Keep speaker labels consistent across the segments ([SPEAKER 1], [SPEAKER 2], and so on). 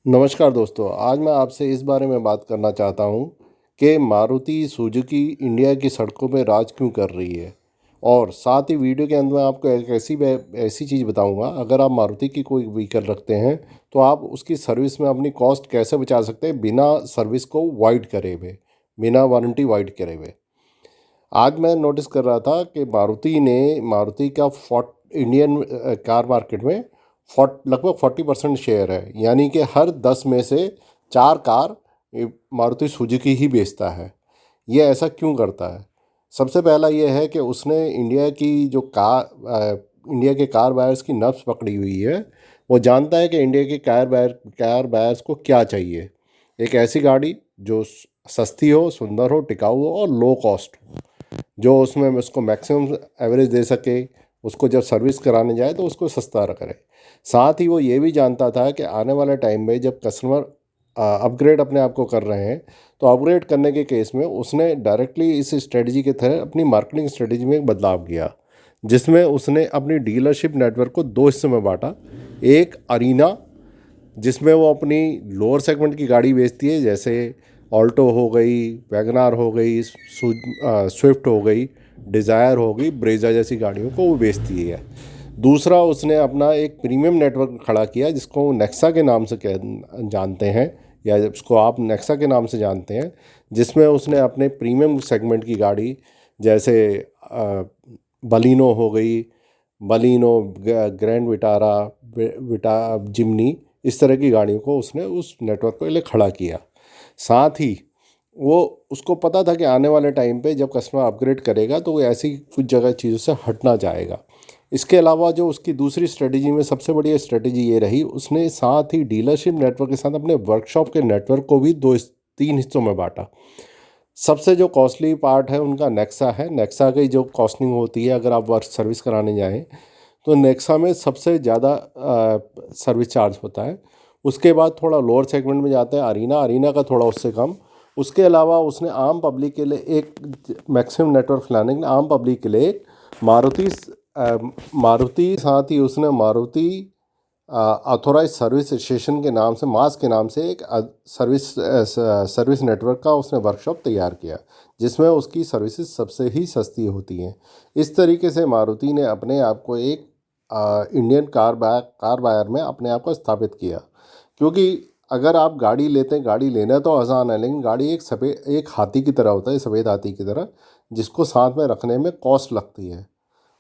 [SPEAKER 1] नमस्कार दोस्तों, आज मैं आपसे इस बारे में बात करना चाहता हूँ कि मारुति सुजुकी इंडिया की सड़कों पे राज क्यों कर रही है। और साथ ही वीडियो के अंत में आपको एक ऐसी चीज़ बताऊँगा, अगर आप मारुति की कोई व्हीकल रखते हैं तो आप उसकी सर्विस में अपनी कॉस्ट कैसे बचा सकते हैं बिना सर्विस को वाइड करे हुए, बिना वारंटी वाइड करे हुए। आज मैं नोटिस कर रहा था कि मारुति का इंडियन कार मार्केट में लगभग 40% शेयर है, यानी कि हर 10 में से 4 कार मारुति सुजुकी ही बेचता है। ये ऐसा क्यों करता है? सबसे पहला ये है कि उसने इंडिया के कार बायर्स की नब्ज़ पकड़ी हुई है। वो जानता है कि इंडिया के कार बायर्स को क्या चाहिए। एक ऐसी गाड़ी जो सस्ती हो, सुंदर हो, टिकाऊ हो और लो कॉस्ट हो, जो उसमें उसको मैक्सिमम एवरेज दे सके। उसको जब सर्विस कराने जाए तो उसको सस्ता करे। साथ ही वो ये भी जानता था कि आने वाले टाइम में जब कस्टमर अपग्रेड अपने आप को कर रहे हैं, तो अपग्रेड करने के केस में उसने डायरेक्टली इस स्ट्रेटजी के तहत अपनी मार्केटिंग स्ट्रेटजी में एक बदलाव किया, जिसमें उसने अपनी डीलरशिप नेटवर्क को दो हिस्सों में बांटा। एक अरीना, जिसमें वो अपनी लोअर सेगमेंट की गाड़ी बेचती है, जैसे ऑल्टो हो गई, वैगनार हो गई, स्विफ्ट हो गई, डिज़ायर हो गई, ब्रेजा जैसी गाड़ियों को वो बेचती है। दूसरा, उसने अपना एक प्रीमियम नेटवर्क खड़ा किया जिसको नेक्सा के नाम से जानते हैं, या उसको आप नेक्सा के नाम से जानते हैं, जिसमें उसने अपने प्रीमियम सेगमेंट की गाड़ी, जैसे बलिनो हो गई, बलिनो, ग्रैंड विटारा, जिमनी, इस तरह की गाड़ियों को उसने उस नेटवर्क के लिए खड़ा किया। साथ ही वो उसको पता था कि आने वाले टाइम पे जब कस्टमर अपग्रेड करेगा तो वो ऐसी कुछ जगह चीज़ों से हटना चाहेगा। इसके अलावा जो उसकी दूसरी स्ट्रेटजी में सबसे बड़ी स्ट्रेटजी ये रही, उसने साथ ही डीलरशिप नेटवर्क के साथ अपने वर्कशॉप के नेटवर्क को भी तीन हिस्सों में बांटा। सबसे जो कॉस्टली पार्ट है उनका नेक्सा है। नेक्सा की जो कॉस्टिंग होती है, अगर आप वर्क सर्विस कराने जाएँ तो नेक्सा में सबसे ज़्यादा सर्विस चार्ज होता है। उसके बाद थोड़ा लोअर सेगमेंट में जाते हैं अरीना, अरीना का थोड़ा उससे कम। उसके अलावा उसने आम पब्लिक के लिए एक मैक्सिमम नेटवर्क फैलाने के लिए आम पब्लिक के लिए एक मारुति मारुति साथ ही उसने मारुति ऑथोराइज सर्विस स्टेशन के नाम से, मास के नाम से, एक सर्विस नेटवर्क का उसने वर्कशॉप तैयार किया, जिसमें उसकी सर्विसेज सबसे ही सस्ती होती हैं। इस तरीके से मारुति ने अपने आप को एक इंडियन कार बायर में अपने आप को स्थापित किया। क्योंकि अगर आप गाड़ी लेते हैं, गाड़ी लेना तो आसान है, लेकिन गाड़ी एक हाथी की तरह होता है, सफ़ेद हाथी की तरह, जिसको साथ में रखने में कॉस्ट लगती है।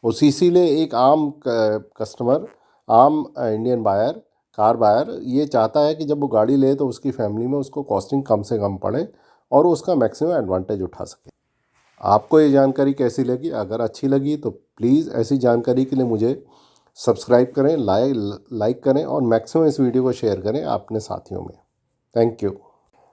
[SPEAKER 1] उसी इसीलिए एक आम कस्टमर, आम इंडियन बायर, कार बायर ये चाहता है कि जब वो गाड़ी ले तो उसकी फैमिली में उसको कॉस्टिंग कम से कम पड़े और वो उसका मैक्सिमम एडवांटेज उठा सके। आपको ये जानकारी कैसी लगी? अगर अच्छी लगी तो प्लीज़ ऐसी जानकारी के लिए मुझे सब्सक्राइब करें, लाइक करें और मैक्सिमम इस वीडियो को शेयर करें अपने साथियों में। Thank you.